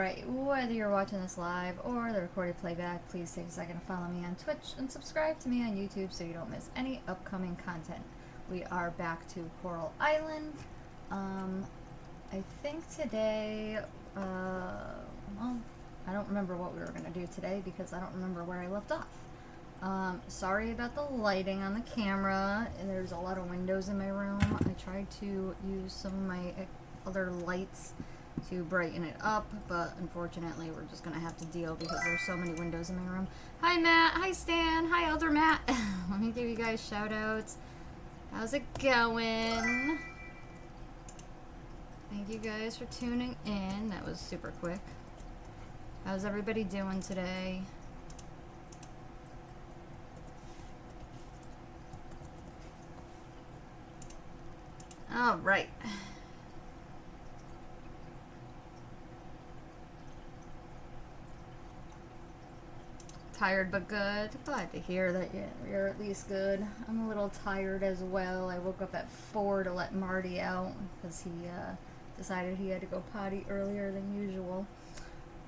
Alright, whether you're watching this live or the recorded playback, please take a second to follow me on Twitch and subscribe to me on YouTube so you don't miss any upcoming content. We are back to Coral Island. I think today, well, I don't remember what we were going to do today because I don't remember where I left off. Sorry about the lighting on the camera. There's a lot of windows in my room. I tried to use some of my other lights to brighten it up, but unfortunately we're just gonna have to deal because there's so many windows in my room. Hi Matt, hi Stan, hi other Matt. Let me give you guys shout outs. How's it going? Thank you guys for tuning in. That was super quick. How's everybody doing today? All right. Tired but good. Glad to hear that you're at least good. I'm a little tired as well. I woke up at 4 to let Marty out because he decided he had to go potty earlier than usual.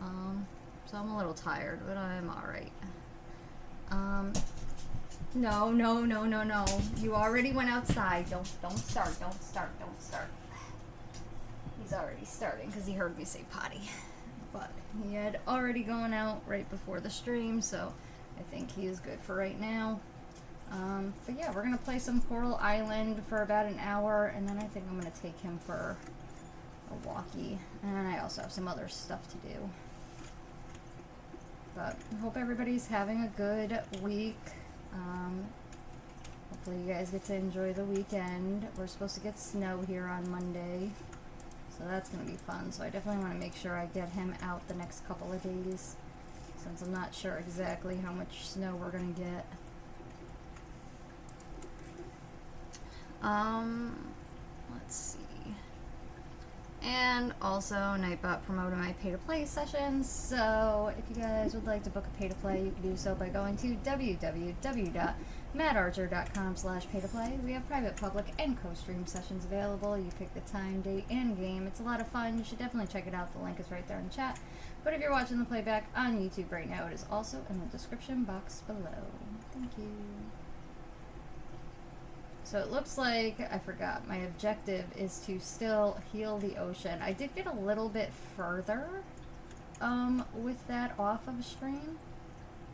So I'm a little tired, but I'm alright. No. You already went outside. Don't start. He's already starting because he heard me say potty. But he had already gone out right before the stream, so I think he is good for right now. But yeah, we're going to play some Coral Island for about an hour, and then I think I'm going to take him for a walkie. And I also have some other stuff to do. But I hope everybody's having a good week. Hopefully you guys get to enjoy the weekend. We're supposed to get snow here on Monday. So that's going to be fun. So I definitely want to make sure I get him out the next couple of days, since I'm not sure exactly how much snow we're going to get. Let's see. And also, Nightbot promoted my pay-to-play sessions. So if you guys would like to book a pay-to-play, you can do so by going to www.mattarcher.com/pay-to-play. We have private, public, and co-stream sessions available. You pick the time, date, and game. It's a lot of fun. You should definitely check it out. The link is right there in the chat. But if you're watching the playback on YouTube right now, it is also in the description box below. Thank you. So it looks like, I forgot, my objective is to still heal the ocean. I did get a little bit further with that off of stream.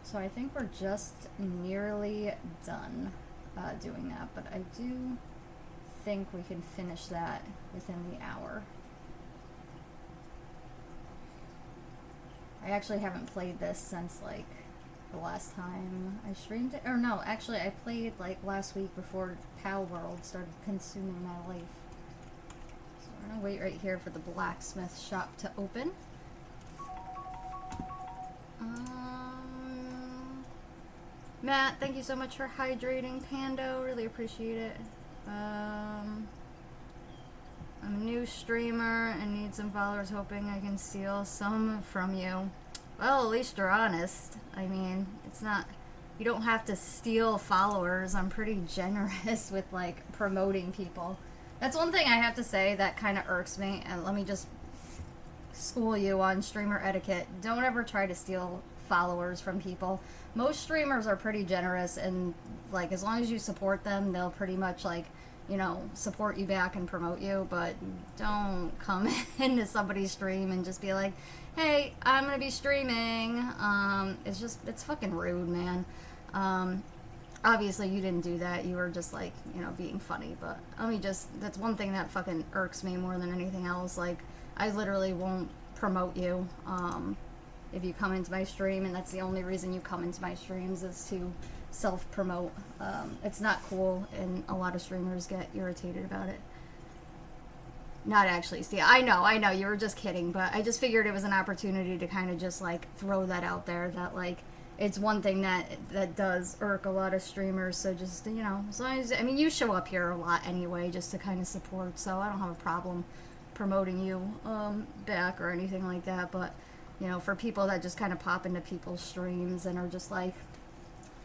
So I think we're just nearly done doing that. But I do think we can finish that within the hour. I actually haven't played this since like the last time I streamed it. Or no, actually I played like last week before Pal World started consuming my life. So we're gonna wait right here for the blacksmith shop to open. Matt, thank you so much for hydrating Pando. Really appreciate it. I'm a new streamer and need some followers, hoping I can steal some from you. Well, at least you're honest. I mean, it's not, you don't have to steal followers. I'm pretty generous with, like, promoting people. That's one thing I have to say that kind of irks me, and let me just school you on streamer etiquette. Don't ever try to steal followers from people. Most streamers are pretty generous, and, like, as long as you support them, they'll pretty much, like, you know, support you back and promote you, but don't come into somebody's stream and just be like, hey, I'm gonna be streaming. It's fucking rude, man. Obviously you didn't do that. You were just like, you know, being funny, but that's one thing that fucking irks me more than anything else. Like, I literally won't promote you, if you come into my stream, and that's the only reason you come into my streams is to self-promote. It's not cool, and a lot of streamers get irritated about it. Not actually, Steve. I know, you were just kidding, but I just figured it was an opportunity to kind of just, like, throw that out there, that, like, it's one thing that does irk a lot of streamers, so just, you know, as long as, I mean, you show up here a lot anyway, just to kind of support, so I don't have a problem promoting you, back or anything like that, but, you know, for people that just kind of pop into people's streams and are just like,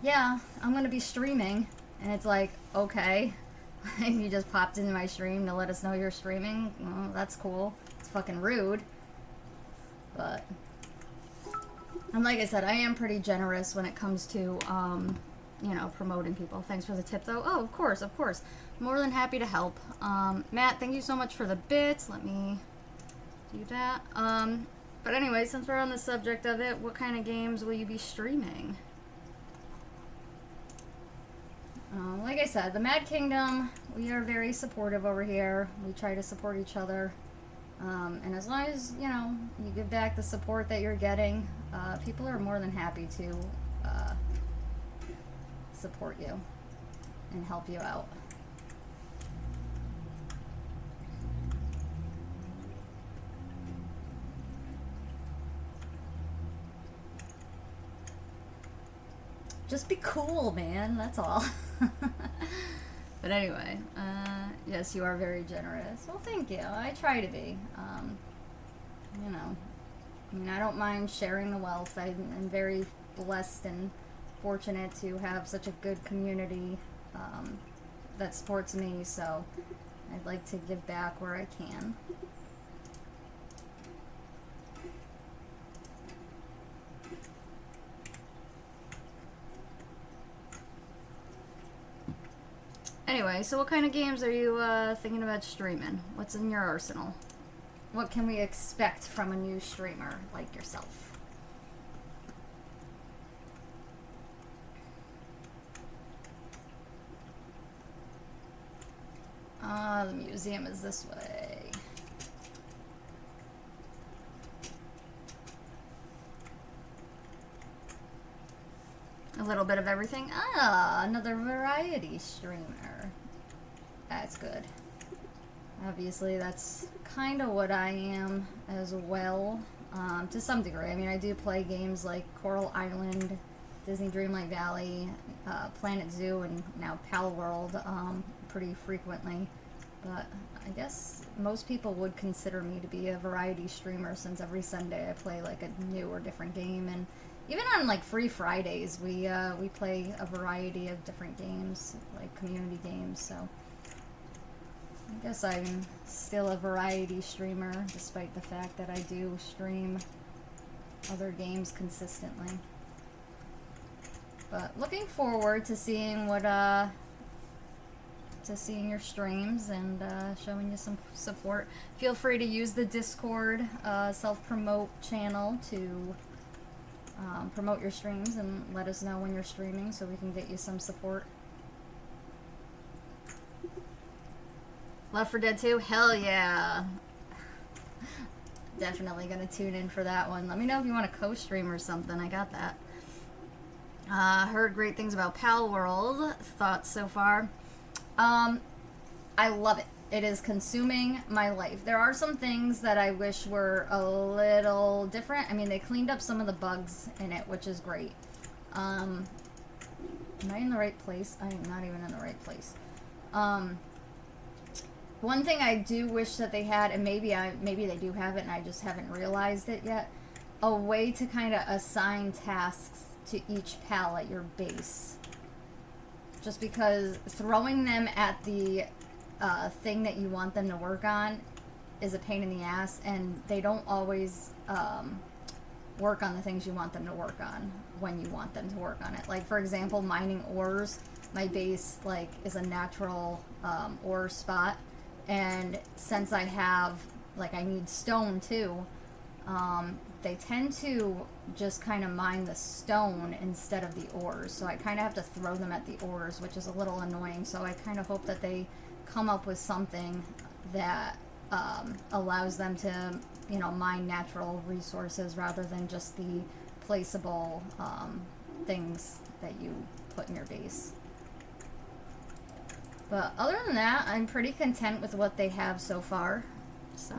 yeah, I'm gonna be streaming, and it's like, okay, you just popped into my stream to let us know you're streaming. Well, that's cool. It's fucking rude. But, and like I said, I am pretty generous when it comes to, you know, promoting people. Thanks for the tip, though. Oh, of course, of course. More than happy to help. Matt, thank you so much for the bits. Let me do that. But anyway, since we're on the subject of it, what kind of games will you be streaming? Like I said, the Mad Kingdom, we are very supportive over here. We try to support each other. And as long as, you know, you give back the support that you're getting, people are more than happy to support you and help you out. Just be cool, man. That's all. But anyway, yes, you are very generous. Well, thank you. I try to be. You know, I mean, I don't mind sharing the wealth. I'm very blessed and fortunate to have such a good community that supports me, so I'd like to give back where I can. Anyway, so what kind of games are you thinking about streaming? What's in your arsenal? What can we expect from a new streamer like yourself? The museum is this way. A little bit of everything. Ah, another variety streamer. That's good. Obviously, that's kind of what I am as well, to some degree. I mean, I do play games like Coral Island, Disney Dreamlight Valley, Planet Zoo, and now Pal World pretty frequently. But I guess most people would consider me to be a variety streamer, since every Sunday I play like a new or different game, and even on like free Fridays we play a variety of different games, like community games. So I guess I'm still a variety streamer, despite the fact that I do stream other games consistently. But looking forward to seeing what to seeing your streams and showing you some support. Feel free to use the Discord self-promote channel to promote your streams and let us know when you're streaming so we can get you some support. Left 4 Dead 2? Hell yeah! Definitely gonna tune in for that one. Let me know if you want to co-stream or something. I got that. Heard great things about Pal World. Thoughts so far? I love it. It is consuming my life. There are some things that I wish were a little different. I mean, they cleaned up some of the bugs in it, which is great. Am I in the right place? I am not even in the right place. One thing I do wish that they had, and maybe they do have it and I just haven't realized it yet, a way to kind of assign tasks to each pal at your base. Just because throwing them at the thing that you want them to work on is a pain in the ass, and they don't always work on the things you want them to work on when you want them to work on it. Like, for example, mining ores. My base, like, is a natural ore spot, and since I have, like, I need stone too, they tend to just kind of mine the stone instead of the ores. So I kind of have to throw them at the ores, which is a little annoying. So I kind of hope that they come up with something that allows them to, you know, mine natural resources rather than just the placeable things that you put in your base. But other than that, I'm pretty content with what they have so far. So,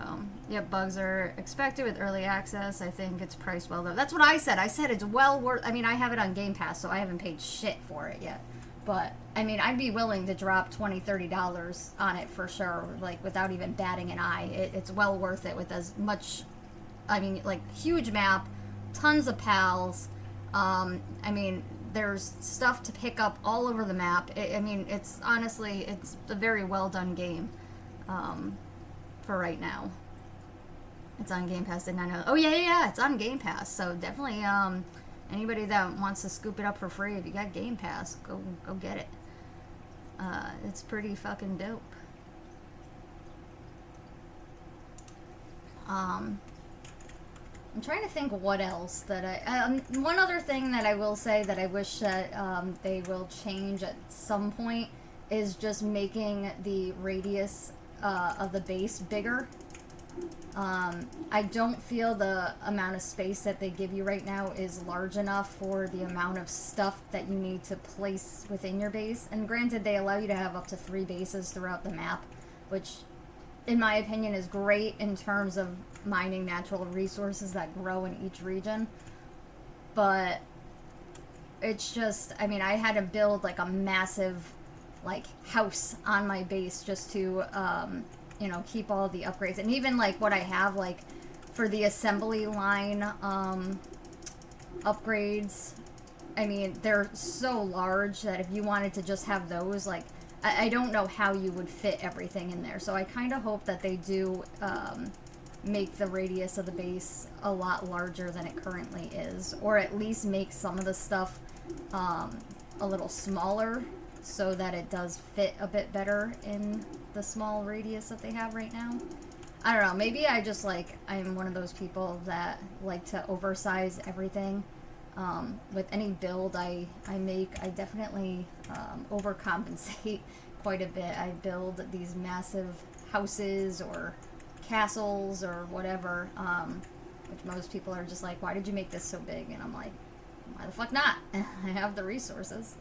yep, bugs are expected with early access. I think it's priced well, though. That's what I said. I said it's well worth... I mean, I have it on Game Pass, so I haven't paid shit for it yet. But, I mean, I'd be willing to drop $20, $30 on it for sure, like, without even batting an eye. It's well worth it with as much... I mean, like, huge map, tons of pals. I mean, there's stuff to pick up all over the map. I mean, it's honestly, it's a very well done game. For right now. It's on Game Pass, didn't I know? Oh, yeah, it's on Game Pass. So definitely, anybody that wants to scoop it up for free, if you got Game Pass, go get it. It's pretty fucking dope. I'm trying to think what else that one other thing that I will say that I wish that they will change at some point is just making the radius of the base bigger. I don't feel the amount of space that they give you right now is large enough for the amount of stuff that you need to place within your base. And granted, they allow you to have up to 3 bases throughout the map, which, in my opinion, is great in terms of mining natural resources that grow in each region. But it's just, I mean, I had to build like a massive like house on my base just to you know, keep all the upgrades. And even like what I have like for the assembly line upgrades, I mean, they're so large that if you wanted to just have those, like, I don't know how you would fit everything in there. So I kind of hope that they do make the radius of the base a lot larger than it currently is, or at least make some of the stuff a little smaller so that it does fit a bit better in the small radius that they have right now. I don't know, maybe I just like, I'm one of those people that like to oversize everything. With any build I make, I definitely overcompensate quite a bit. I build these massive houses or castles or whatever, which most people are just like, why did you make this so big? And I'm like, why the fuck not? I have the resources.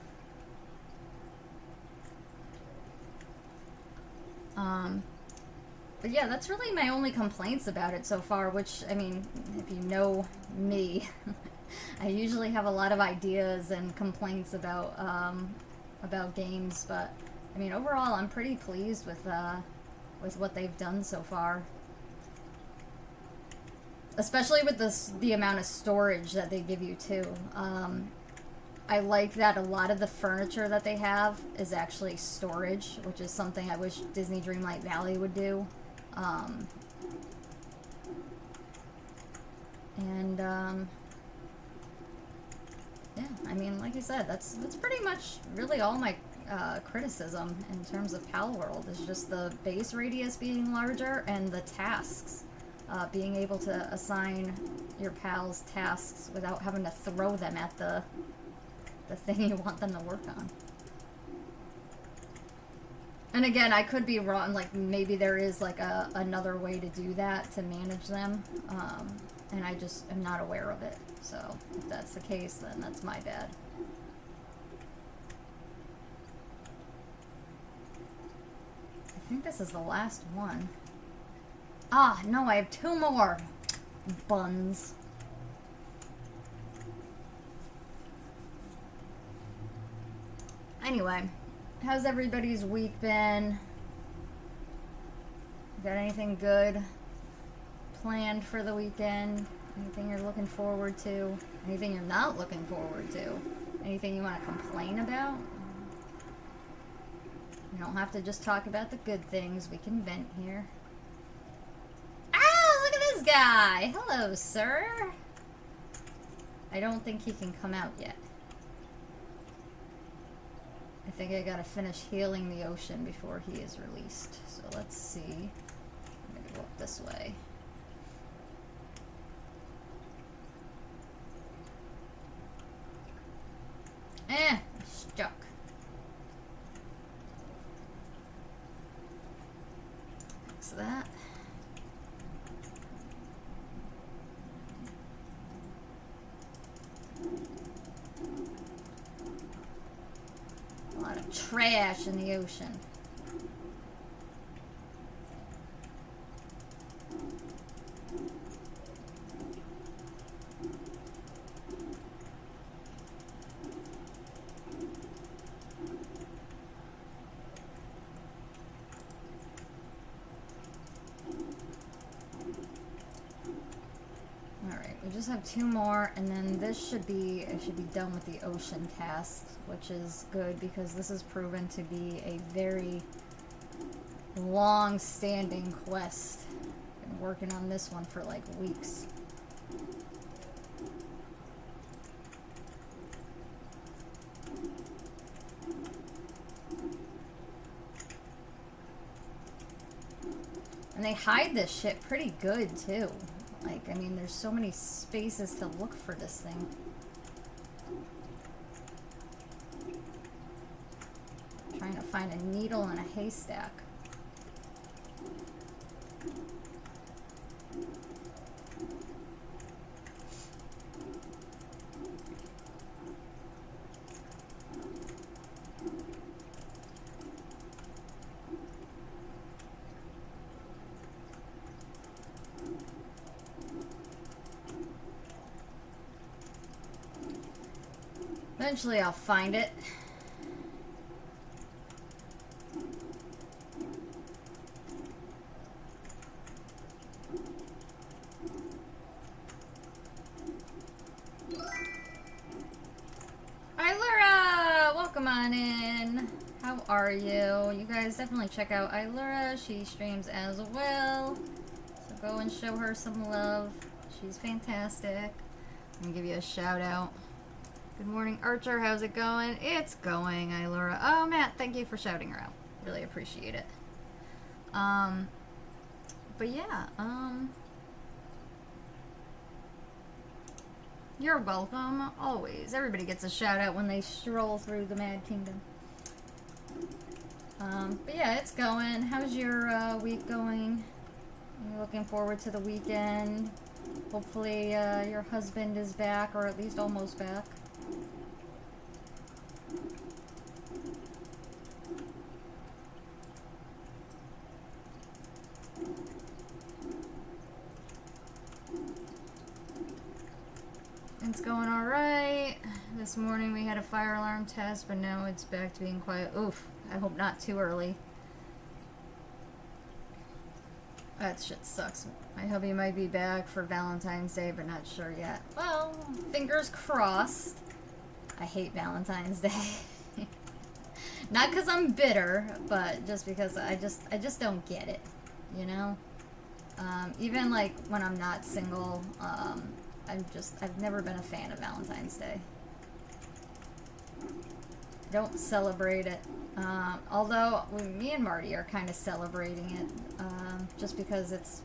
But yeah, that's really my only complaints about it so far, which, I mean, if you know me, I usually have a lot of ideas and complaints about games, but, I mean, overall, I'm pretty pleased with what they've done so far. Especially with the amount of storage that they give you, too. I like that a lot of the furniture that they have is actually storage, which is something I wish Disney Dreamlight Valley would do. Yeah, I mean, like I said, that's pretty much really all my criticism in terms of Palworld is just the base radius being larger and the tasks. Being able to assign your pals tasks without having to throw them at the thing you want them to work on. And again, I could be wrong, like maybe there is like another way to do that to manage them, and I just am not aware of it. So if that's the case, then that's my bad. I think this is the last one. Ah, no, I have 2 more. Buns. Anyway, how's everybody's week been? Got anything good planned for the weekend? Anything you're looking forward to? Anything you're not looking forward to? Anything you want to complain about? You don't have to just talk about the good things. We can vent here. Ah, look at this guy! Hello, sir! I don't think he can come out yet. I think I gotta finish healing the ocean before he is released. So let's see. I'm gonna go up this way. Stuck. Fix that. A lot of trash in the ocean. Just have 2 more, and then this should be done with the ocean task, which is good because this is proven to be a very long-standing quest. Been working on this one for like weeks. And they hide this shit pretty good too. Like, I mean, there's so many spaces to look for this thing. Trying to find a needle in a haystack. Eventually I'll find it. Hi Laura! Welcome on in. How are you? You guys definitely check out Ilura. She streams as well. So go and show her some love. She's fantastic. I'm gonna give you a shout out. Good morning, Archer. How's it going? It's going, Ilura. Oh, Matt, thank you for shouting her out. Really appreciate it. But yeah, you're welcome, always. Everybody gets a shout out when they stroll through the Mad Kingdom. But yeah, it's going. How's your week going? You looking forward to the weekend? Hopefully, your husband is back, or at least almost back. It's going alright. This morning we had a fire alarm test, but now it's back to being quiet. Oof. I hope not too early. That shit sucks. My hubby might be back for Valentine's Day, but not sure yet. Well, fingers crossed. I hate Valentine's Day. Not because I'm bitter, but just because I just don't get it, you know? Even like when I'm not single, I've never been a fan of Valentine's Day. I don't celebrate it. Although me and Marty are kind of celebrating it, just because it's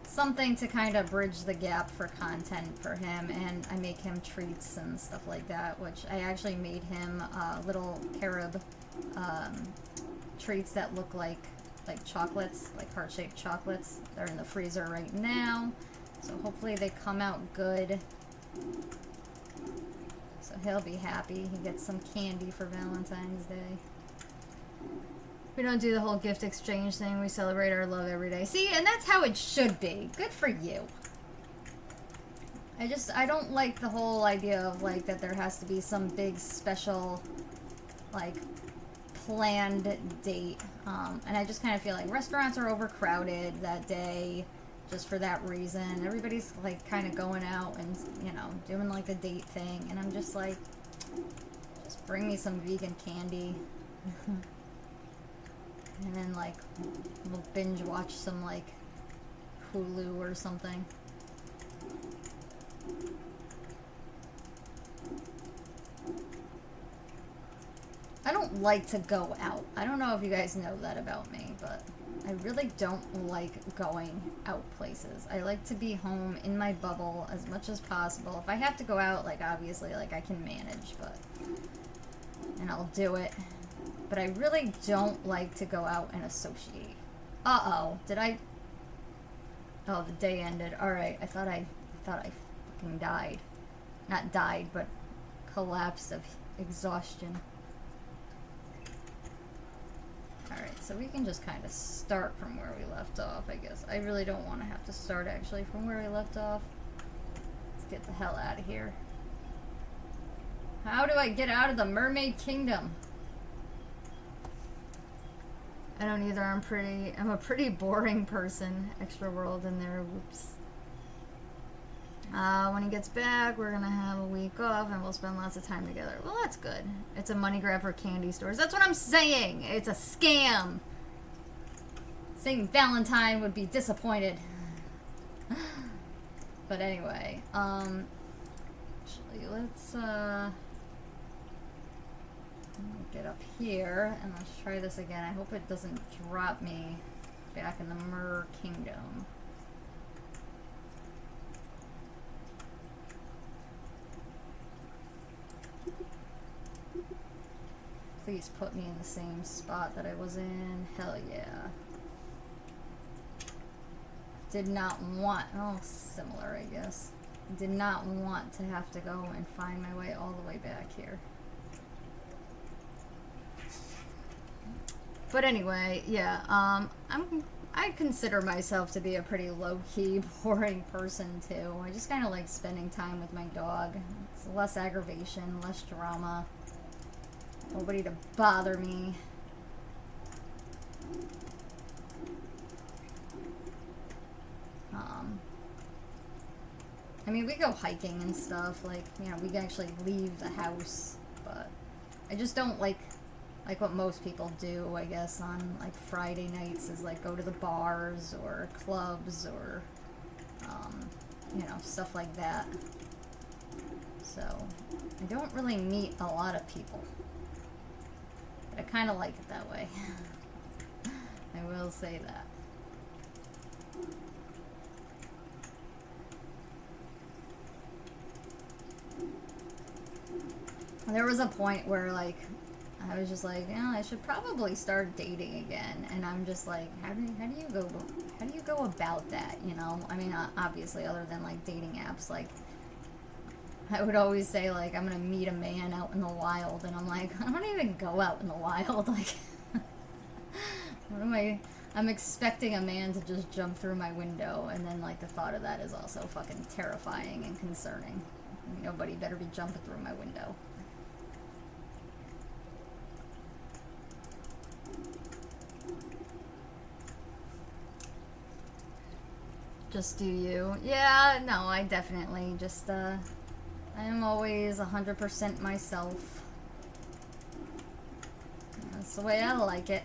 something to kind of bridge the gap for content for him, and I make him treats and stuff like that, which I actually made him little carob treats that look like chocolates, like heart-shaped chocolates. They're in the freezer right now, so hopefully they come out good. So he'll be happy. He gets some candy for Valentine's Day. We don't do the whole gift exchange thing. We celebrate our love every day. See, and that's how it should be. Good for you. I don't like the whole idea of, like, that there has to be some big special, like, planned date. And I just kind of feel like restaurants are overcrowded that day just for that reason. Everybody's, like, kind of going out and, you know, doing, like, the date thing. And I'm just like, just bring me some vegan candy. And then, like, we'll binge watch some, like, Hulu or something. I don't like to go out. I don't know if you guys know that about me, but I really don't like going out places. I like to be home in my bubble as much as possible. If I have to go out, like, obviously, like, I can manage, but... and I'll do it. But I really don't like to go out and associate. Uh-oh. Did I... oh, the day ended. Alright, I thought I fucking died. Not died, but collapsed of exhaustion. Alright, so we can just kind of start from where we left off, I guess. I really don't want to have to start, actually, from where we left off. Let's get the hell out of here. How do I get out of the Mermaid Kingdom? I don't either. I'm a pretty boring person. Extra world in there. Whoops. When he gets back, we're gonna have a week off and we'll spend lots of time together. Well, that's good. It's a money grab for candy stores. That's what I'm saying. It's a scam. St. Valentine would be disappointed. But anyway, actually, let's get up here and let's try this again. I hope it doesn't drop me back in the Mer Kingdom. Please put me in the same spot that I was in. Hell yeah. Did not want, oh, similar, I guess. Did not want to have to go and find my way all the way back here. But anyway, yeah, I consider myself to be a pretty low-key, boring person, too. I just kind of like spending time with my dog. It's less aggravation, less drama. Nobody to bother me. I mean, we go hiking and stuff, like, you know, we can actually leave the house, but I just don't like what most people do, I guess, on, like, Friday nights is, like, go to the bars or clubs or, you know, stuff like that. So, I don't really meet a lot of people. But I kind of like it that way. I will say that. There was a point where, like, I was just like, yeah, I should probably start dating again, and I'm just like, how do you go about that, you know? I mean, obviously, other than, like, dating apps, like, I would always say, like, I'm gonna meet a man out in the wild, and I'm like, I don't even go out in the wild, like, what am I'm expecting a man to just jump through my window, and then, like, the thought of that is also fucking terrifying and concerning. Nobody better be jumping through my window. Just do you. Yeah, no, I definitely just, I am always 100% myself. That's the way I like it.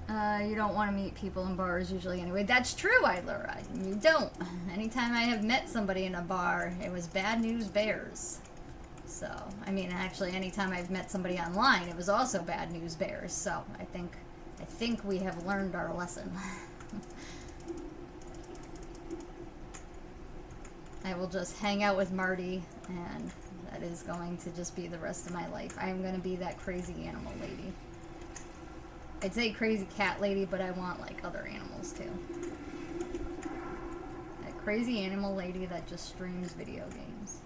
You don't want to meet people in bars usually anyway. That's true, Idler. You don't. Anytime I have met somebody in a bar, it was bad news bears. So, I mean, actually, anytime I've met somebody online, it was also bad news bears. So, I think we have learned our lesson. I will just hang out with Marty, and that is going to just be the rest of my life. I am going to be that crazy animal lady. I'd say crazy cat lady, but I want, like, other animals, too. That crazy animal lady that just streams video games.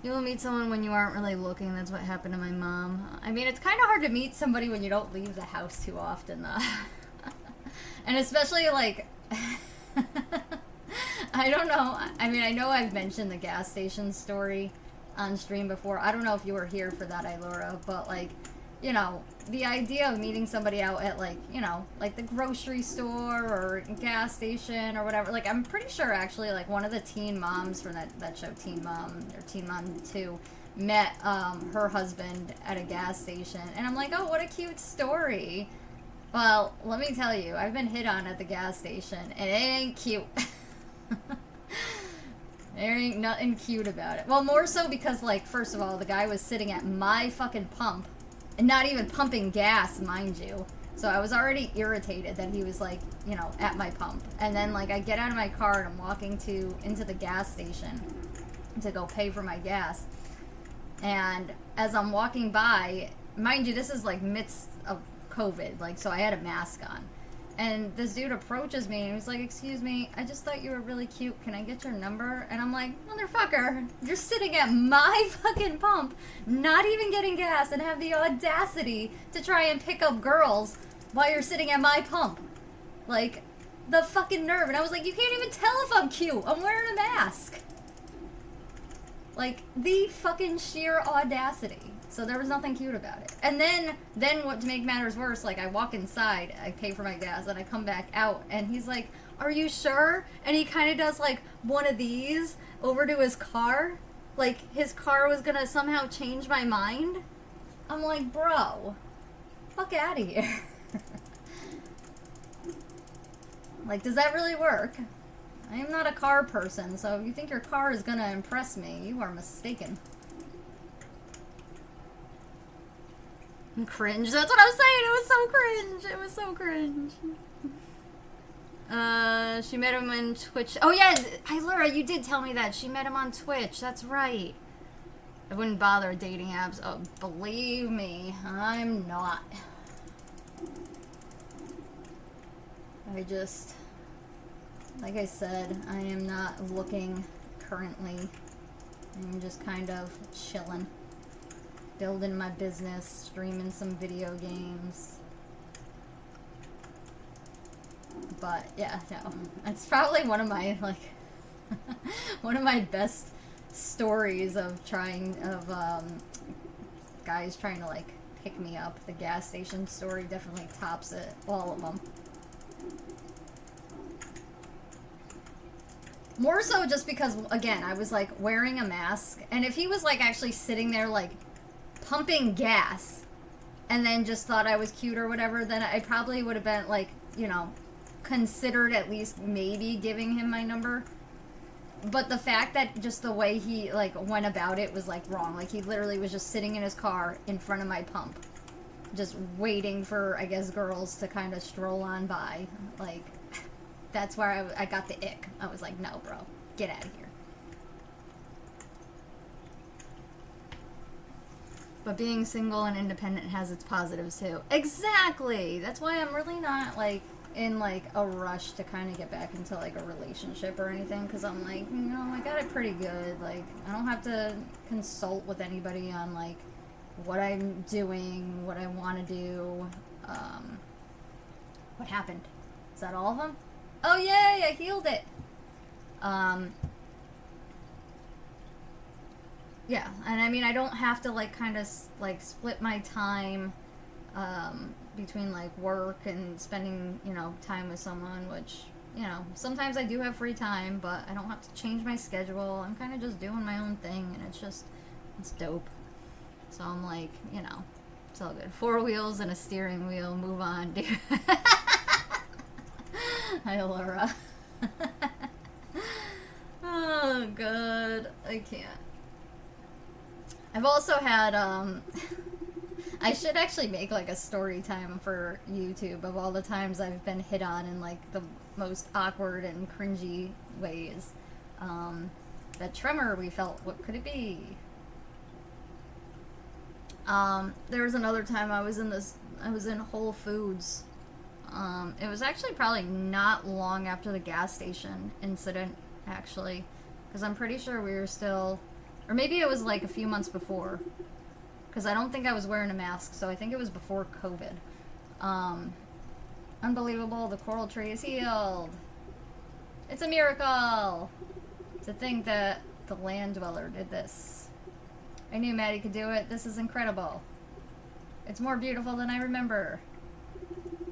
You will meet someone when you aren't really looking. That's what happened to my mom. I mean, it's kind of hard to meet somebody when you don't leave the house too often, though. And especially, like... I don't know. I mean, I know I've mentioned the gas station story on stream before. I don't know if you were here for that, Ilora, but, like, you know, the idea of meeting somebody out at, like, you know, like the grocery store or gas station or whatever. Like, I'm pretty sure, actually, like, one of the teen moms from that show, Teen Mom, or Teen Mom 2, met her husband at a gas station. And I'm like, oh, what a cute story. Well, let me tell you, I've been hit on at the gas station, and it ain't cute. There ain't nothing cute about it. Well, more so because, like, first of all, the guy was sitting at my fucking pump, and not even pumping gas, mind you. So I was already irritated that he was, like, you know, at my pump. And then, like, I get out of my car and I'm walking into the gas station to go pay for my gas. And as I'm walking by, mind you, this is, like, midst of COVID, like, so I had a mask on. And this dude approaches me and he's like, excuse me, I just thought you were really cute. Can I get your number? And I'm like, motherfucker, you're sitting at my fucking pump, not even getting gas, and have the audacity to try and pick up girls while you're sitting at my pump. Like, the fucking nerve. And I was like, you can't even tell if I'm cute. I'm wearing a mask. Like, the fucking sheer audacity. So there was nothing cute about it. And then what, to make matters worse, like, I walk inside, I pay for my gas, and I come back out, and he's like, are you sure? And he kind of does, like, one of these over to his car. like his car was gonna somehow change my mind. I'm like, bro, fuck out of here. Like, does that really work? I am not a car person, so if you think your car is gonna impress me, you are mistaken. Cringe, that's what I was saying, it was so cringe, it was so cringe. She met him on Twitch. Oh yeah, Laura, you did tell me that. She met him on Twitch, that's right. I wouldn't bother dating apps. Oh, believe me, I'm not. I just, like I said, I am not looking currently. I'm just kind of chilling. Building my business, streaming some video games. But yeah, no. It's probably one of my, like, one of my best stories of guys trying to, like, pick me up. The gas station story definitely tops it, all of them. More so just because, again, I was, like, wearing a mask, and if he was, like, actually sitting there, like, pumping gas, and then just thought I was cute or whatever, then I probably would have been, like, you know, considered at least maybe giving him my number. But the fact that just the way he, like, went about it was, like, wrong. Like, he literally was just sitting in his car in front of my pump, just waiting for, I guess, girls to kind of stroll on by. Like, that's where I got the ick. I was like, no, bro, get out of here. But being single and independent has its positives, too. Exactly! That's why I'm really not, like, in, like, a rush to kind of get back into, like, a relationship or anything, because I'm like, you know, I got it pretty good. Like, I don't have to consult with anybody on, like, what I'm doing, what I want to do. What happened? Is that all of them? Oh, yay! I healed it! Yeah, and I mean, I don't have to, like, kind of, like, split my time, between, like, work and spending, you know, time with someone, which, you know, sometimes I do have free time, but I don't have to change my schedule. I'm kind of just doing my own thing, and it's dope. So I'm like, you know, it's all good. 4 wheels and a steering wheel, move on, dude. Hi, Laura. Oh, God. I can't. I've also had, I should actually make, like, a story time for YouTube of all the times I've been hit on in, like, the most awkward and cringy ways. That tremor we felt, what could it be? There was another time I was in Whole Foods. It was actually probably not long after the gas station incident, actually. Because I'm pretty sure we were still... Or maybe it was like a few months before. Because I don't think I was wearing a mask, so I think it was before COVID. Unbelievable, the coral tree is healed. It's a miracle! To think that the land dweller did this. I knew Maddie could do it. This is incredible. It's more beautiful than I remember.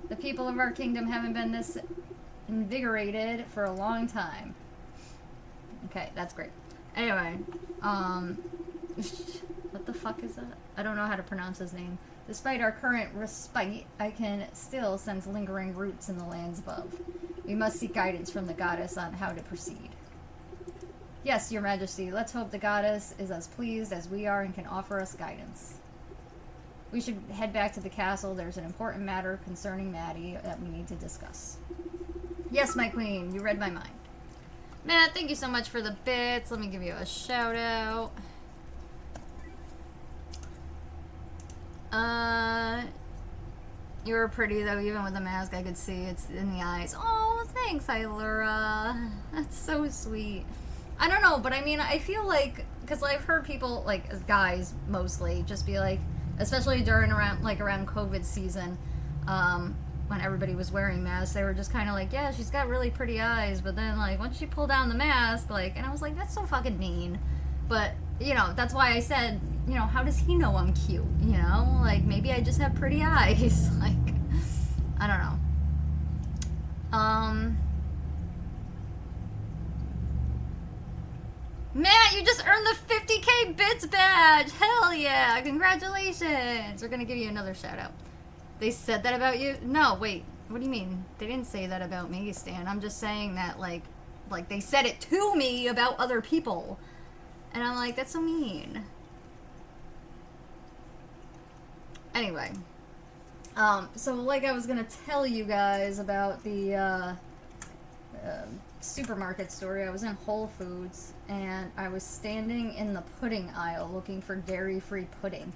The people of our kingdom haven't been this invigorated for a long time. Okay, that's great. Anyway, what the fuck is that? I don't know how to pronounce his name. Despite our current respite, I can still sense lingering roots in the lands above. We must seek guidance from the goddess on how to proceed. Yes, your majesty, let's hope the goddess is as pleased as we are and can offer us guidance. We should head back to the castle. There's an important matter concerning Maddie that we need to discuss. Yes, my queen, you read my mind. Matt, thank you so much for the bits. Let me give you a shout out. You were pretty though, even with the mask. I could see it's in the eyes. Oh, thanks, Ilura. That's so sweet. I don't know, but I mean, I feel like, because I've heard people, like, guys mostly, just be like, especially during around COVID season, when everybody was wearing masks, they were just kind of like, yeah, she's got really pretty eyes, but then, like, once she pulled down the mask, like, and I was like, that's so fucking mean. But, you know, that's why I said, you know, how does he know I'm cute, you know? Like, maybe I just have pretty eyes. Like, I don't know. Matt, you just earned the 50 Bits badge! Hell yeah! Congratulations! We're gonna give you another shout out. They said that about you? No, wait. What do you mean? They didn't say that about me, Stan. I'm just saying that, like they said it to me about other people. And I'm like, that's so mean. Anyway. So like I was gonna tell you guys about the, supermarket story. I was in Whole Foods, and I was standing in the pudding aisle looking for dairy-free pudding.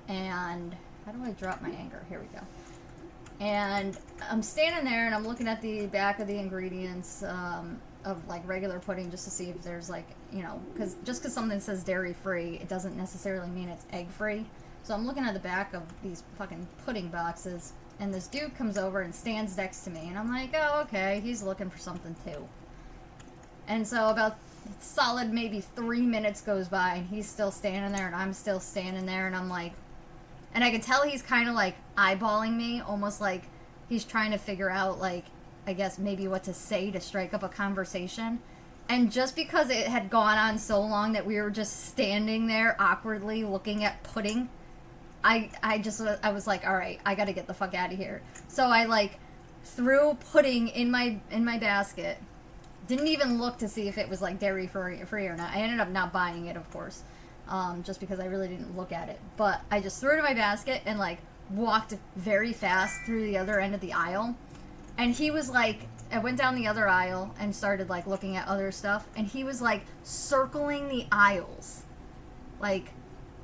And how do I drop my anger? Here we go. And I'm standing there, and I'm looking at the back of the ingredients of, like, regular pudding just to see if there's, like, you know, because just because something says dairy-free, it doesn't necessarily mean it's egg-free. So I'm looking at the back of these fucking pudding boxes, and this dude comes over and stands next to me, and I'm like, oh, okay, he's looking for something too. And so about solid maybe 3 minutes goes by, and he's still standing there, and I'm still standing there, and I'm like, and I can tell he's kind of like eyeballing me, almost like he's trying to figure out, like, I guess maybe what to say to strike up a conversation. And just because it had gone on so long that we were just standing there awkwardly looking at pudding, I was like, all right, I gotta get the fuck out of here. So I, like, threw pudding in my basket. Didn't even look to see if it was, like, dairy free or not. I ended up not buying it, of course, just because I really didn't look at it. But I just threw it in my basket and, like, walked very fast through the other end of the aisle. And he was like, I went down the other aisle and started, like, looking at other stuff. And he was, like, circling the aisles. Like,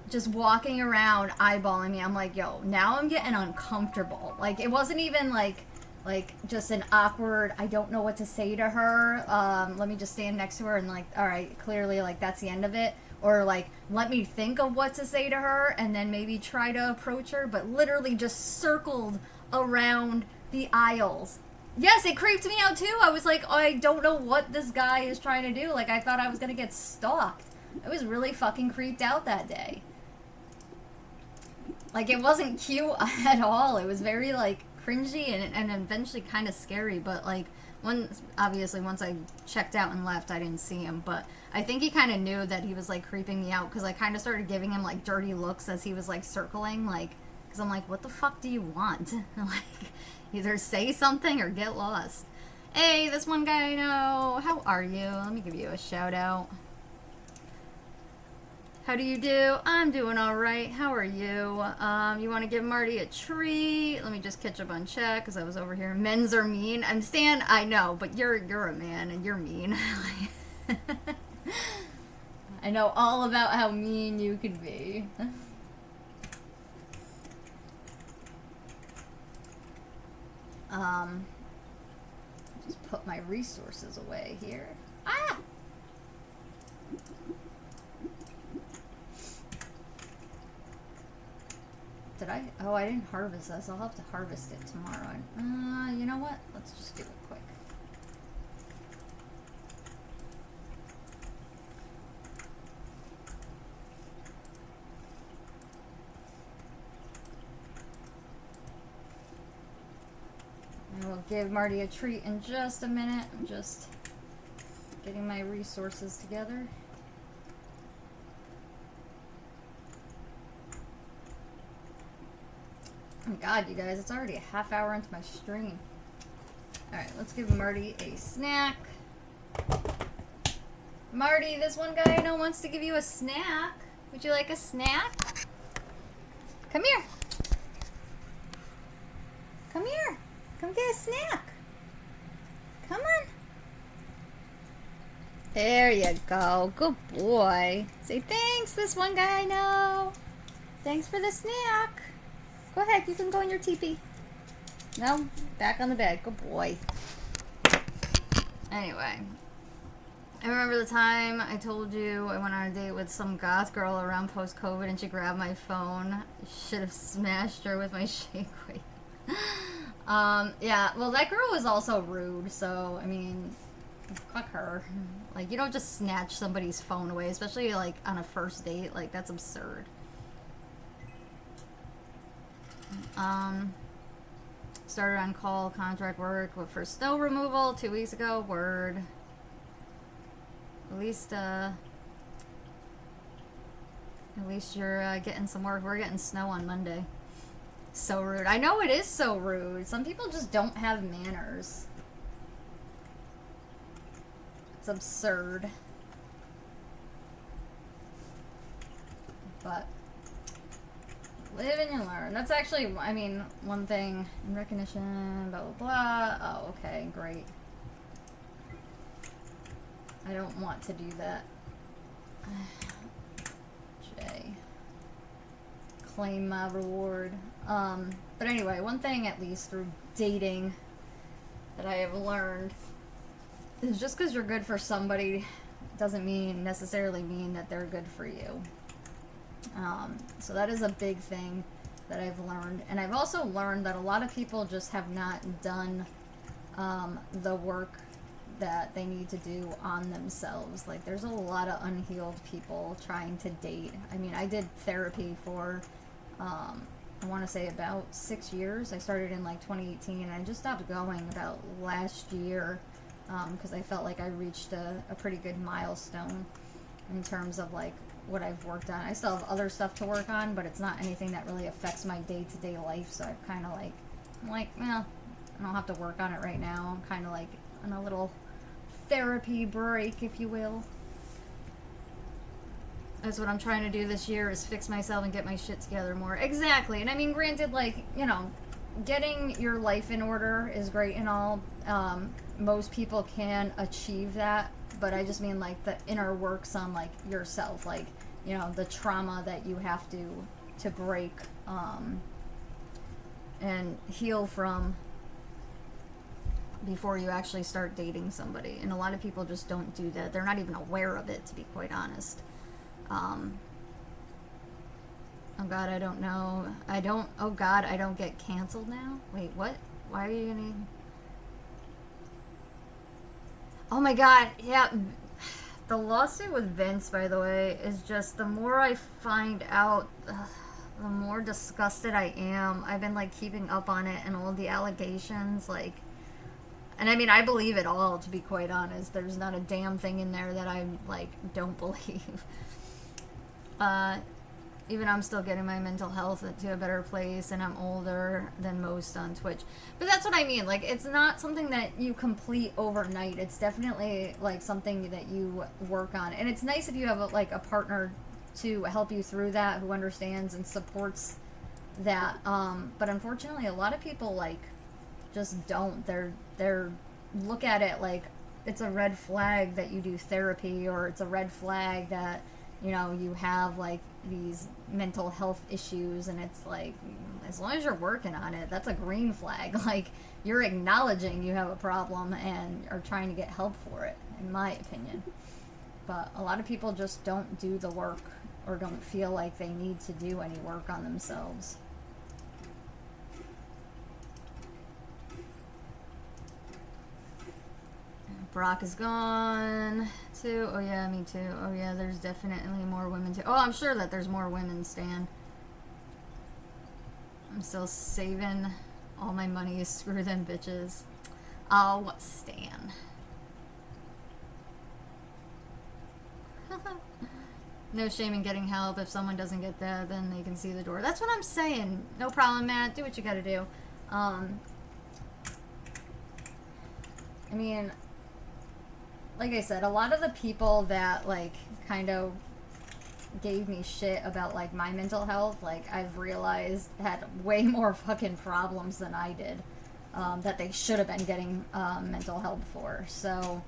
just walking around eyeballing me. I'm like, yo, now I'm getting uncomfortable. Like, it wasn't even like just an awkward, I don't know what to say to her, let me just stand next to her and, like, all right, clearly, like, that's the end of it. Or, like, let me think of what to say to her and then maybe try to approach her, but literally just circled around the aisles. Yes, it creeped me out too. I was like, oh, I don't know what this guy is trying to do. Like, I thought I was gonna get stalked. I was really fucking creeped out that day. Like, it wasn't cute at all. It was very, like, cringy and eventually kind of scary. But, like, obviously once I checked out and left, I didn't see him. But I think he kind of knew that he was, like, creeping me out because I kind of started giving him, like, dirty looks as he was, like, circling. Like, because I'm like, what the fuck do you want? Like, either say something or get lost. Hey, this one guy I know. How are you? Let me give you a shout out. How do you do? I'm doing all right. How are you? You want to give Marty a treat? Let me just catch up on chat because I was over here. Men's are mean. I'm Stan. I know, but you're a man and you're mean. I know all about how mean you can be. Just put my resources away here. Ah! Did I? Oh, I didn't harvest this. I'll have to harvest it tomorrow. You know what? Let's just do it quick. And we'll give Marty a treat in just a minute. I'm just getting my resources together. Oh God, you guys, it's already a half hour into my stream. Alright, let's give Marty a snack. Marty, this one guy I know wants to give you a snack. Would you like a snack? Come here. Come here. Come get a snack. Come on. There you go. Good boy. Say thanks, this one guy I know. Thanks for the snack. Go ahead, you can go in your teepee. No, back on the bed. Good boy. Anyway, I remember the time I told you I went on a date with some goth girl around post-COVID and she grabbed my phone. Should have smashed her with my shake weight. Yeah, well, that girl was also rude, so, I mean, fuck her. Like, you don't just snatch somebody's phone away, especially, like, on a first date. Like, that's absurd. Started on call contract work for snow removal 2 weeks ago. Word. At least, At least you're getting some work. We're getting snow on Monday. So rude. I know it is so rude. Some people just don't have manners. It's absurd. But live and you learn. That's actually, I mean, one thing in recognition, blah, blah, blah. Oh, okay, great. I don't want to do that. J. Claim my reward. But anyway, one thing at least through dating that I have learned is just because you're good for somebody doesn't necessarily mean that they're good for you. So that is a big thing that I've learned. And I've also learned that a lot of people just have not done the work that they need to do on themselves. Like, there's a lot of unhealed people trying to date. I mean, I did therapy for, I want to say about 6 years. I started in like 2018 and I just stopped going about last year because I felt like I reached a pretty good milestone in terms of like what I've worked on. I still have other stuff to work on, but it's not anything that really affects my day-to-day life. So I've kind of like, well, I don't have to work on it right now. I'm kind of like on a little therapy break, if you will. That's what I'm trying to do this year, is fix myself and get my shit together more. Exactly. And I mean, granted, like, you know, getting your life in order is great and all. Most people can achieve that, but I just mean like the inner works on like yourself, like, you know, the trauma that you have to break and heal from before you actually start dating somebody. And a lot of people just don't do that. They're not even aware of it, to be quite honest. Oh God, I don't know. Oh God, I don't get canceled now? Wait, what? Why are you gonna... Oh my God, yeah. The lawsuit with Vince, by the way, is just, the more I find out, the more disgusted I am. I've been like keeping up on it and all the allegations, like, and I mean, I believe it all, to be quite honest. There's not a damn thing in there that I like don't believe. Even I'm still getting my mental health to a better place, and I'm older than most on Twitch. But that's what I mean. Like, it's not something that you complete overnight. It's definitely like something that you work on. And it's nice if you have like a partner to help you through that, who understands and supports that. But unfortunately, a lot of people like just don't. They're look at it like it's a red flag that you do therapy, or it's a red flag that, you know, you have like these mental health issues. And it's like, as long as you're working on it, that's a green flag. Like, you're acknowledging you have a problem and are trying to get help for it, in my opinion. But a lot of people just don't do the work, or don't feel like they need to do any work on themselves. Brock is gone too. Oh yeah, me too. Oh yeah, there's definitely more women too. Oh, I'm sure that there's more women, Stan. I'm still saving all my money. Screw them bitches. Oh, Stan. No shame in getting help. If someone doesn't get that, then they can see the door. That's what I'm saying. No problem, Matt. Do what you gotta do. I mean, like I said, a lot of the people that, like, kind of gave me shit about, like, my mental health, like, I've realized had way more fucking problems than I did, that they should have been getting mental help for. So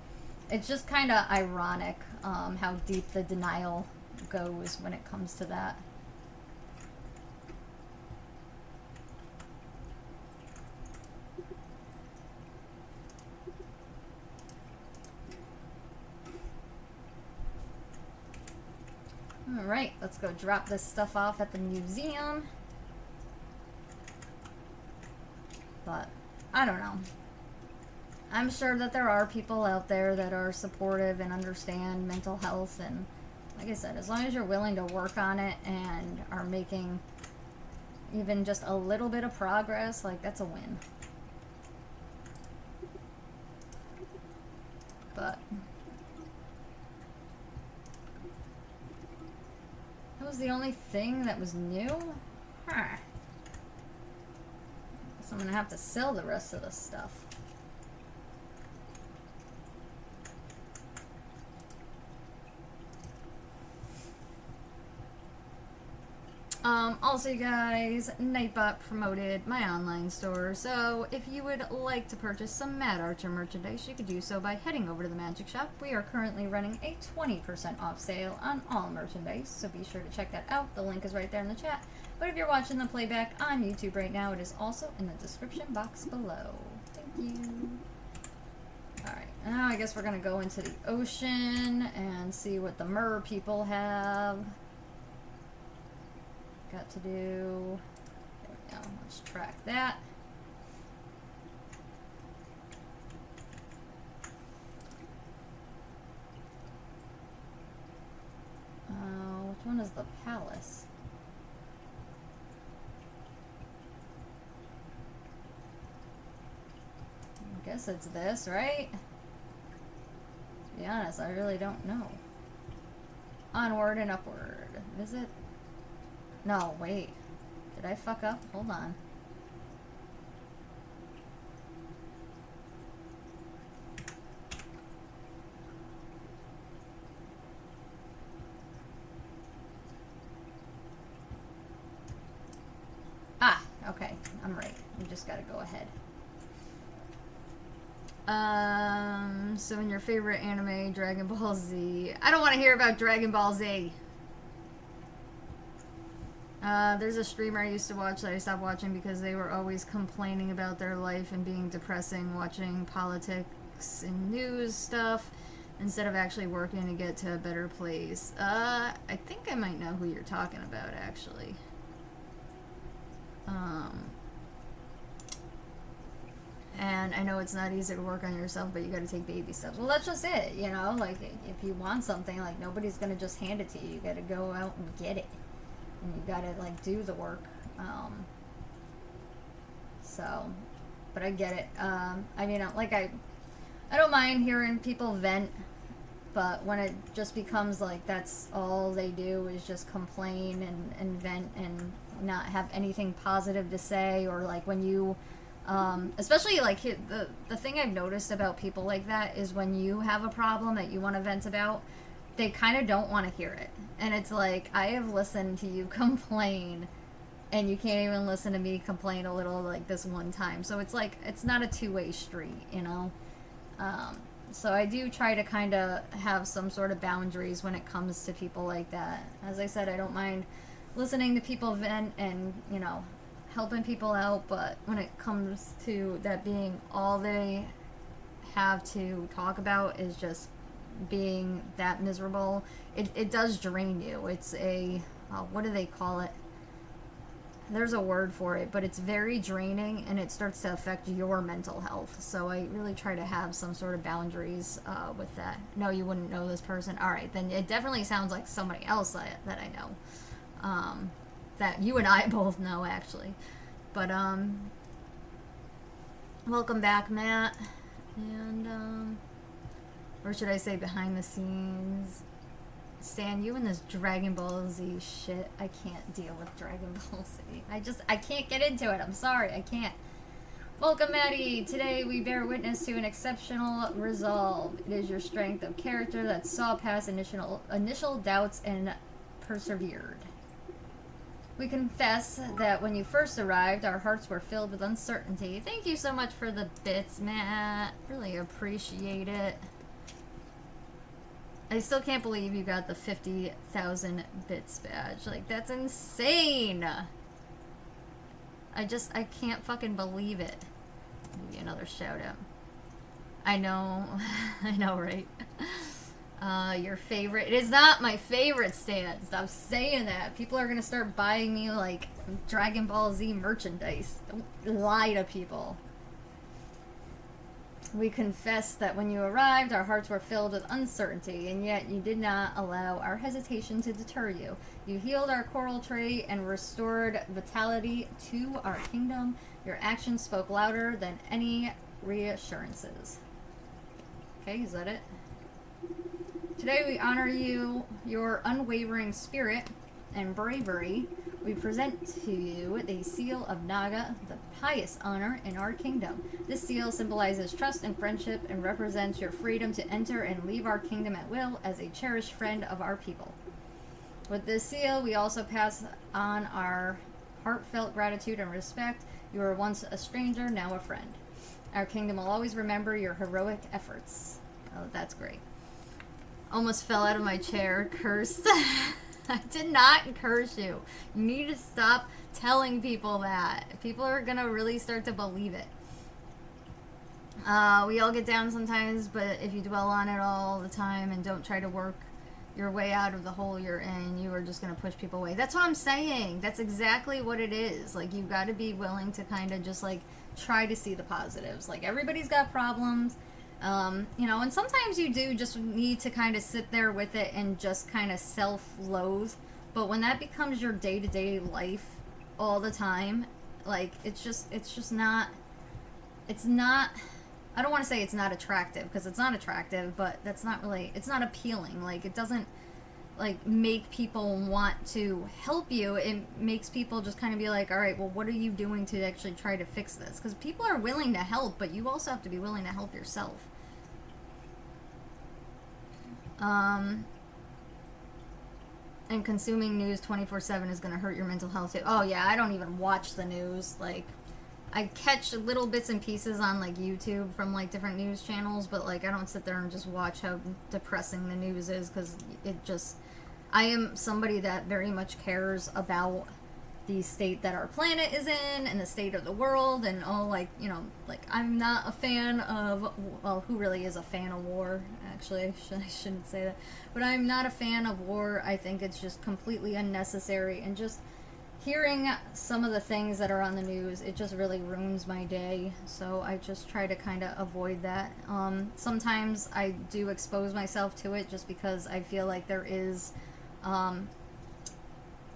it's just kind of ironic how deep the denial goes when it comes to that. Alright, let's go drop this stuff off at the museum. But, I don't know. I'm sure that there are people out there that are supportive and understand mental health, and like I said, as long as you're willing to work on it and are making even just a little bit of progress, like, that's a win. But... was the only thing that was new? Huh. Guess I'm gonna have to sell the rest of the stuff. Also, you guys, Nightbot promoted my online store, so if you would like to purchase some Mad Archer merchandise, you could do so by heading over to the Magic Shop. We are currently running a 20% off sale on all merchandise, so be sure to check that out. The link is right there in the chat. But if you're watching the playback on YouTube right now, it is also in the description box below. Thank you. Alright, now I guess we're going to go into the ocean and see what the mer people have got to do. There we go. Let's track that. Which one is the palace? I guess it's this, right? To be honest, I really don't know. Onward and upward. Visit. No, wait. Did I fuck up? Hold on. Ah, okay. I'm right. We just gotta go ahead. So in your favorite anime, Dragon Ball Z. I don't want to hear about Dragon Ball Z. There's a streamer I used to watch that I stopped watching because they were always complaining about their life and being depressing, watching politics and news stuff instead of actually working to get to a better place. I think I might know who you're talking about, actually. And I know it's not easy to work on yourself, but you gotta take baby steps. Well, that's just it, you know? Like, if you want something, like, nobody's gonna just hand it to you. You gotta go out and get it. And you gotta, like, do the work. So, but I get it. I mean, like, I don't mind hearing people vent, but when it just becomes, like, that's all they do is just complain and vent and not have anything positive to say, or, like, when you... especially, like, the thing I've noticed about people like that is when you have a problem that you want to vent about, they kind of don't want to hear it. And it's like, I have listened to you complain, and you can't even listen to me complain a little, like, this one time. So it's like, it's not a two-way street, you know? So I do try to kind of have some sort of boundaries when it comes to people like that. As I said, I don't mind listening to people vent and, you know, helping people out, but when it comes to that being all they have to talk about is just being that miserable, it does drain you. It's a, what do they call it? There's a word for it, but it's very draining, and it starts to affect your mental health. So I really try to have some sort of boundaries with that. No, you wouldn't know this person. All right, then it definitely sounds like somebody else that I know. That you and I both know, actually. But, welcome back, Matt. And, or should I say behind the scenes? Stan, you and this Dragon Ball Z shit. I can't deal with Dragon Ball Z. I can't get into it. I'm sorry, I can't. Welcome, Maddie. Today we bear witness to an exceptional resolve. It is your strength of character that saw past initial doubts and persevered. We confess that when you first arrived, our hearts were filled with uncertainty. Thank you so much for the bits, Matt. Really appreciate it. I still can't believe you got the 50,000 bits badge. Like, that's insane! I can't fucking believe it. Give you another shout out. I know. I know, right? Your favorite. It is not my favorite, Stan. Stop saying that. People are gonna start buying me, like, Dragon Ball Z merchandise. Don't lie to people. We confess that when you arrived, our hearts were filled with uncertainty, and yet you did not allow our hesitation to deter you. You healed our coral tree and restored vitality to our kingdom. Your actions spoke louder than any reassurances. Okay, is that it? Today we honor you, your unwavering spirit, and bravery, we present to you the Seal of Naga, the highest honor in our kingdom. This seal symbolizes trust and friendship and represents your freedom to enter and leave our kingdom at will as a cherished friend of our people. With this seal, we also pass on our heartfelt gratitude and respect. You were once a stranger, now a friend. Our kingdom will always remember your heroic efforts. Oh, that's great. Almost fell out of my chair. Cursed. I did not curse you. You need to stop telling people that. People are going to really start to believe it. We all get down sometimes, but if you dwell on it all the time and don't try to work your way out of the hole you're in, you are just going to push people away. That's what I'm saying. That's exactly what it is. Like, you've got to be willing to kind of just, like, try to see the positives. Like, everybody's got problems. You know, and sometimes you do just need to kind of sit there with it and just kind of self-loathe. But when that becomes your day-to-day life all the time, like, it's just not, I don't want to say it's not attractive, because it's not attractive, but that's not really, it's not appealing. Like, it doesn't, like, make people want to help you. It makes people just kind of be like, all right, well, what are you doing to actually try to fix this? Because people are willing to help, but you also have to be willing to help yourself. And consuming news 24/7 is going to hurt your mental health too. Oh yeah, I don't even watch the news. Like, I catch little bits and pieces on, like, YouTube from, like, different news channels, but, like, I don't sit there and just watch how depressing the news is, because it just, I am somebody that very much cares about the state that our planet is in and the state of the world and all, like, you know, like, I'm not a fan of, well, who really is a fan of war? Actually, I shouldn't say that, but I'm not a fan of war. I think it's just completely unnecessary, and just hearing some of the things that are on the news, it just really ruins my day. So I just try to kind of avoid that. Sometimes I do expose myself to it just because I feel like there is,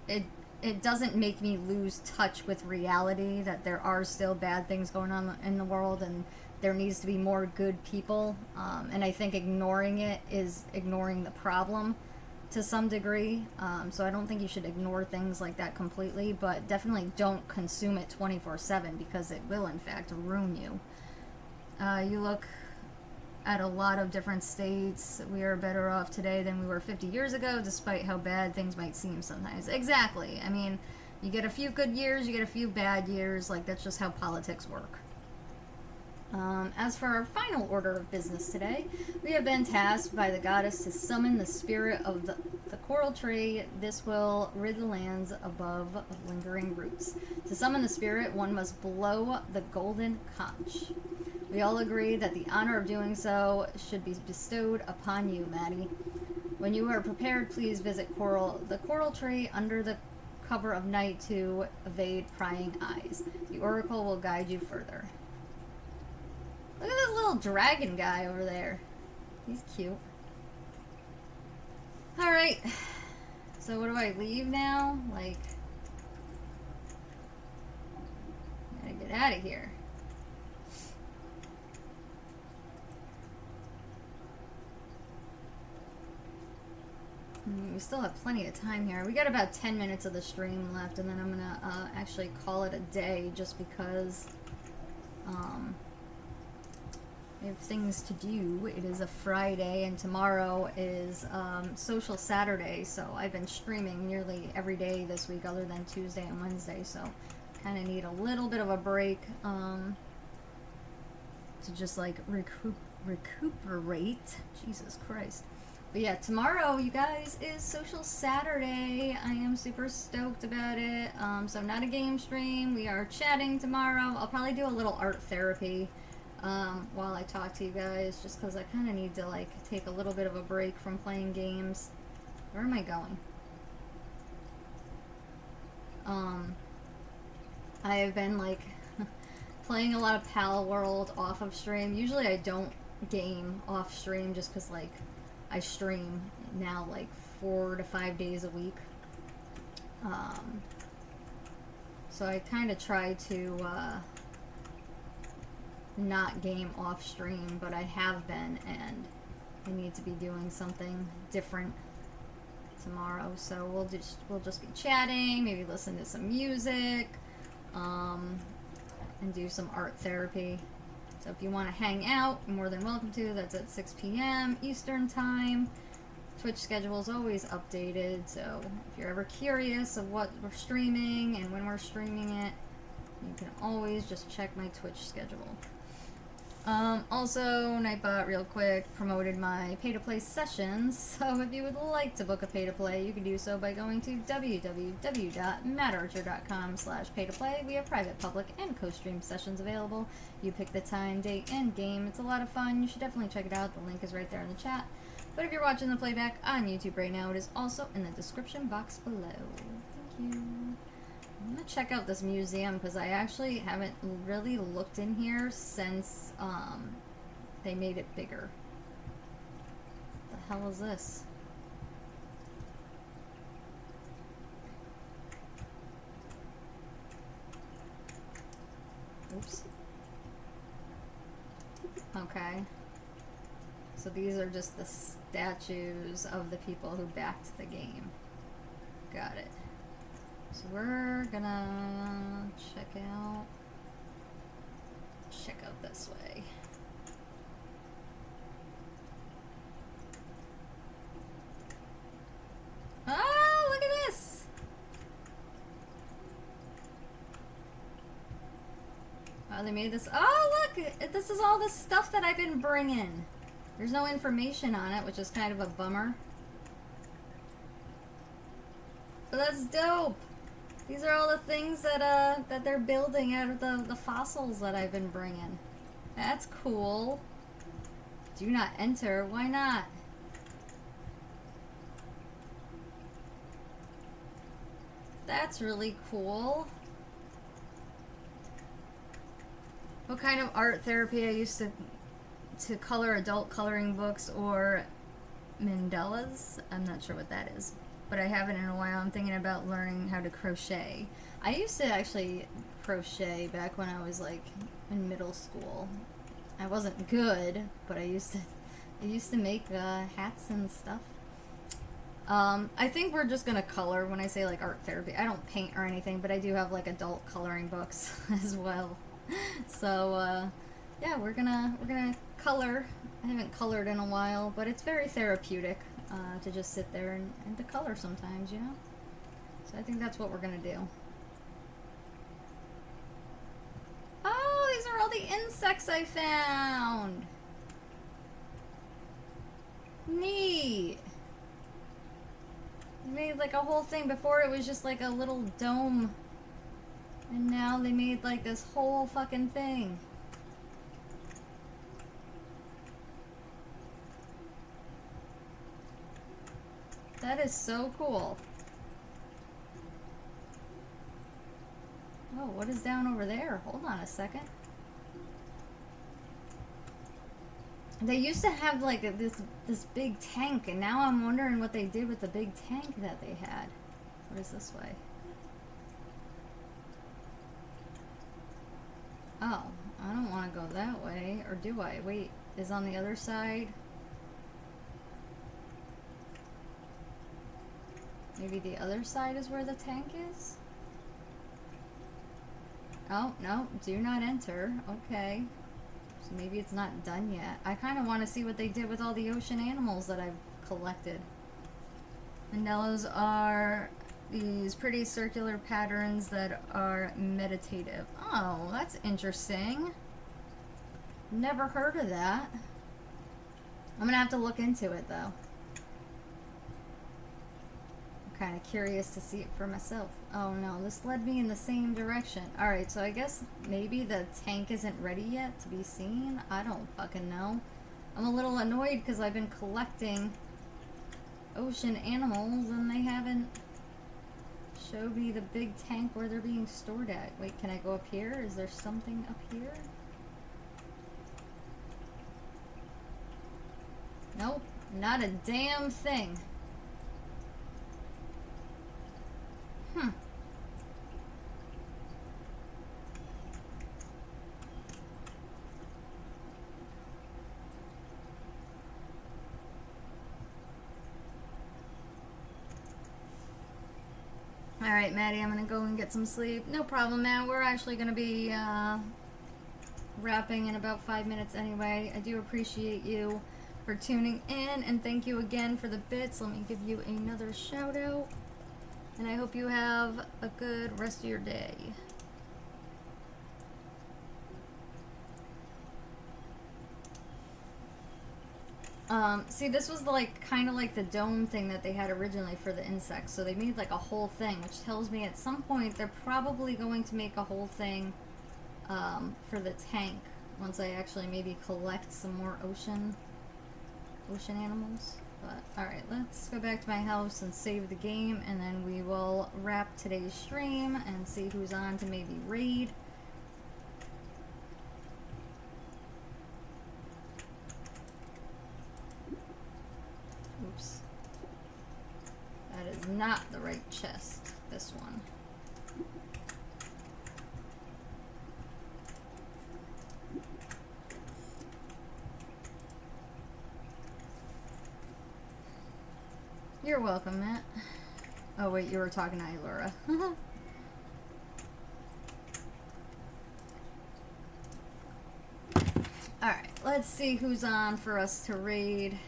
it doesn't make me lose touch with reality, that there are still bad things going on in the world and there needs to be more good people. And I think ignoring it is ignoring the problem to some degree. So I don't think you should ignore things like that completely, but definitely don't consume it 24/7, because it will in fact ruin you. You look at a lot of different states. We are better off today than we were 50 years ago, despite how bad things might seem sometimes. Exactly. I mean, you get a few good years, you get a few bad years. Like, that's just how politics work. As for our final order of business today, we have been tasked by the goddess to summon the spirit of the coral tree. This will rid the lands above of lingering roots. To summon the spirit, one must blow the golden conch. We all agree that the honor of doing so should be bestowed upon you, Maddie. When you are prepared, please visit the coral tree under the cover of night to evade prying eyes. The oracle will guide you further. Look at this little dragon guy over there. He's cute. Alright. So what do I leave now? Like, I gotta get out of here. We still have plenty of time here. We got about 10 minutes of the stream left, and then I'm gonna actually call it a day, just because we have things to do. It is a Friday, and tomorrow is Social Saturday, so I've been streaming nearly every day this week other than Tuesday and Wednesday, so kind of need a little bit of a break to just, like, recuperate. Jesus Christ. But yeah, tomorrow, you guys, is Social Saturday. I am super stoked about it. So not a game stream. We are chatting tomorrow. I'll probably do a little art therapy while I talk to you guys, just because I kind of need to, like, take a little bit of a break from playing games. Where am I going? I have been, like, playing a lot of Pal World off of stream. Usually I don't game off stream, just because, like, I stream now like 4 to 5 days a week. So I kind of try to not game off stream, but I have been, and I need to be doing something different tomorrow. So we'll just be chatting, maybe listen to some music, and do some art therapy. So if you want to hang out, you're more than welcome to. That's at 6 p.m. Eastern Time. Twitch schedule is always updated, so if you're ever curious of what we're streaming and when we're streaming it, you can always just check my Twitch schedule. Also, Nightbot, real quick, promoted my pay-to-play sessions, so if you would like to book a pay-to-play, you can do so by going to www.mattarcher.com/pay-to-play. We have private, public, and co-stream sessions available. You pick the time, date, and game. It's a lot of fun. You should definitely check it out. The link is right there in the chat. But if you're watching the playback on YouTube right now, it is also in the description box below. Thank you. I'm gonna check out this museum because I actually haven't really looked in here since they made it bigger. What the hell is this? Oops. Okay. So these are just the statues of the people who backed the game. Got it. So we're gonna check out this way. Oh, look at this! Oh, they made this. Oh, look! This is all the stuff that I've been bringing. There's no information on it, which is kind of a bummer. But that's dope! These are all the things that that they're building out of the fossils that I've been bringing. That's cool. Do not enter. Why not? That's really cool. What kind of art therapy? I used to color adult coloring books or mandalas. I'm not sure what that is, but I haven't in a while. I'm thinking about learning how to crochet. I used to actually crochet back when I was like in middle school. I wasn't good, but I used to make hats and stuff. I think we're just gonna color when I say like art therapy. I don't paint or anything, but I do have like adult coloring books as well. So yeah, we're gonna color. I haven't colored in a while, but it's very therapeutic to just sit there and to color sometimes, you know? So I think that's what we're gonna do. Oh, these are all the insects I found! Neat! They made like a whole thing. Before it was just like a little dome. And now they made like this whole fucking thing. That is so cool. Oh, what is down over there? Hold on a second. They used to have like this big tank, and now I'm wondering what they did with the big tank that they had. What is this way? Oh, I don't want to go that way, or do I? Wait, is on the other side? Maybe the other side is where the tank is? Oh, no, do not enter. Okay. So maybe it's not done yet. I kind of want to see what they did with all the ocean animals that I've collected. Mandalas are these pretty circular patterns that are meditative. Oh, that's interesting. Never heard of that. I'm gonna have to look into it though. I'm kind of curious to see it for myself. Oh no, this led me in the same direction. Alright, so I guess maybe the tank isn't ready yet to be seen. I don't fucking know. I'm a little annoyed because I've been collecting ocean animals and they haven't showed me the big tank where they're being stored at. Wait, can I go up here? Is there something up here? Nope, not a damn thing. Hmm. Alright, Maddie, I'm gonna go and get some sleep. No problem, man. We're actually gonna be wrapping in about 5 minutes anyway. I do appreciate you for tuning in, and thank you again for the bits. Let me give you another shout out, and I hope you have a good rest of your day. See, this was kind of like the dome thing that they had originally for the insects. So they made like a whole thing, which tells me at some point they're probably going to make a whole thing for the tank once I actually maybe collect some more ocean animals. But alright, let's go back to my house and save the game, and then we will wrap today's stream and see who's on to maybe raid. Oops. That is not the right chest, this one. You're welcome, Matt. Oh wait, you were talking to Ilura. Alright, let's see who's on for us to raid.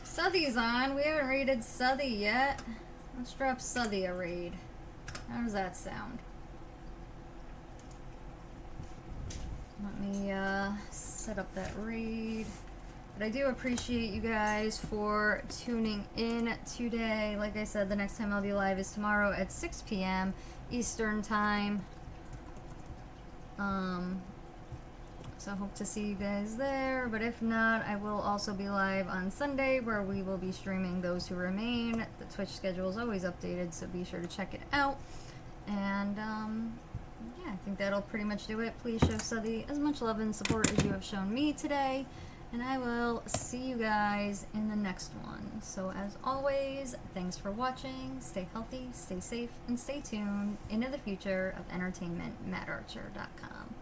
Southy's on. We haven't raided Southy yet. Let's drop Southy a raid. How does that sound? Let me set up that raid. But I do appreciate you guys for tuning in today. Like I said, the next time I'll be live is tomorrow at 6 p.m. Eastern Time. So I hope to see you guys there, but if not, I will also be live on Sunday where we will be streaming Those Who Remain. The Twitch schedule is always updated, so be sure to check it out. And yeah, I think that'll pretty much do it. Please show Southy as much love and support as you have shown me today, and I will see you guys in the next one. So as always, thanks for watching. Stay healthy, stay safe, and stay tuned into the future of entertainment, MattArcher.com.